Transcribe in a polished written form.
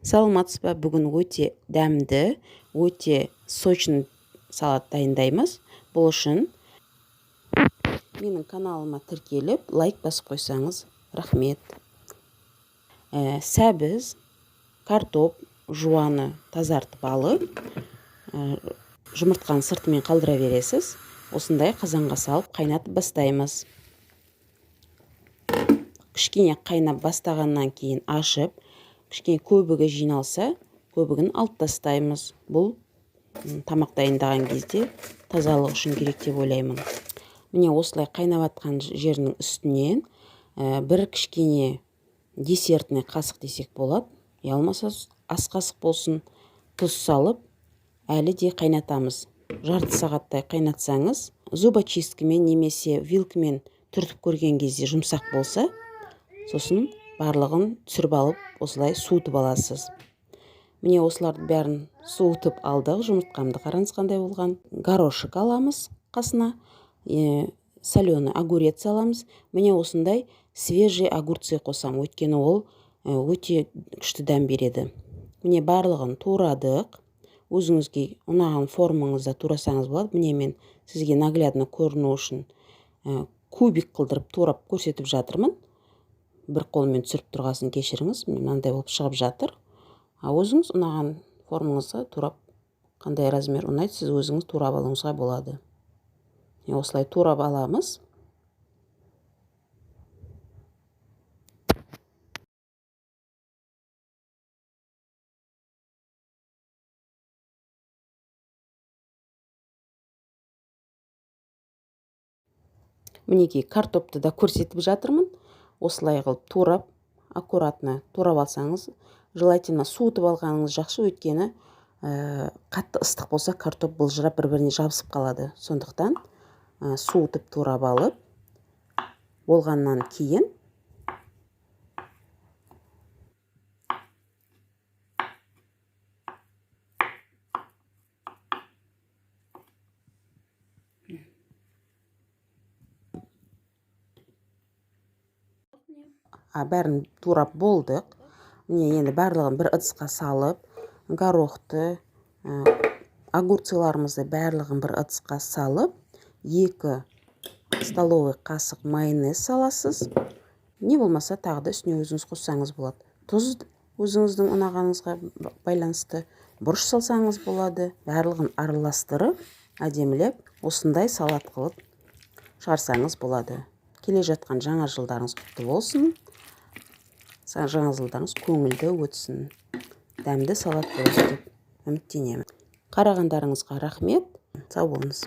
Саламатсыз ба? Бүгін өте дәмді, өте сочный салат дайындаймыз. Бұл үшін менің каналыма тіркеліп, лайк басып қойсаңыз, рахмет. Сәбіз, картоп, жуаны тазартып алып, жұмыртқаны сыртымен қалдыра бересіз. Осындай қазанға салып қайнатып бастаймыз. Кішкене қайнап бастағаннан кейін ашып, кішкене көбігі жиналса, көбігін алып тастаймыз. Бұл тамақ дайындаған кезде тазалық үшін керек деп ойлаймын. Міне осылай қайнап атқан жерінің үстінен бір кішкене десертный қасық десек болады. Ялмаса ас қасық болсын, тұз салып, әлі де қайнатамыз. Жарты сағаттай қайнатсаңыз, зубочисткімен немесе вилкамен түртіп көрген кезде жұмсақ болса, сосын барлығын түсіріп алып, осылай суытып аласыз. Міне осыларды бәрін суытып алдық. Жұмыртқамды қараңыз қандай болған. Горошек аламыз қасына, соленый огурец аламыз. Міне осындай свежий огурцы қосам, өйткені ол өте күшті дәм береді. Міне барлығын турадық. Өзіңізге ұнаған формаңызда турасаңыз болады. Міне мен сізге наглядно көріну үшін кубик қылдырып турап көрсетіп жатырмын. Бір қолмен түсіріп тұрғасын кешіріңіз. Мынандай болып шығып жатыр. Өзіңіз ұнаған формаңызға турап, қандай размер ұнайды, сіз өзіңіз турап алуыңызға болады. Осылай турап аламыз. Мінекей картопты да көрсетіп жатырмын. Осылай қылып турап, аккуратно турап алсаңыз, желательно суытып алғаныңыз жақсы, өйткені қатты ыстық болса картоп былжырап бір-біріне жабысып қалады. Сондықтан суытып турап алып, болғаннан кейін бәрін турап болдық. Міне енді барлығын бір ыдысқа салып, горохты, огурцыларымызды барлығын бір ыдысқа салып, 2 столовый қасық майонез саласыз. Не болмаса тағы да үстіне өзіңіз қоссаңыз болады. Тұз өзіңіздің ұнағаныңызға байланысты, бұрыш салсаңыз болады. Барлығын араластырып, әдемілеп, осындай салат қылып шығарсаңыз болады. Келе жатқан жаңа жылдарыңыз құтты болсын. Жаңа жылдарыңыз көңілді өтсін. Дәмді салат болады деп үміттенемін. Қарағандарыңызға рахмет. Сау болыңыз.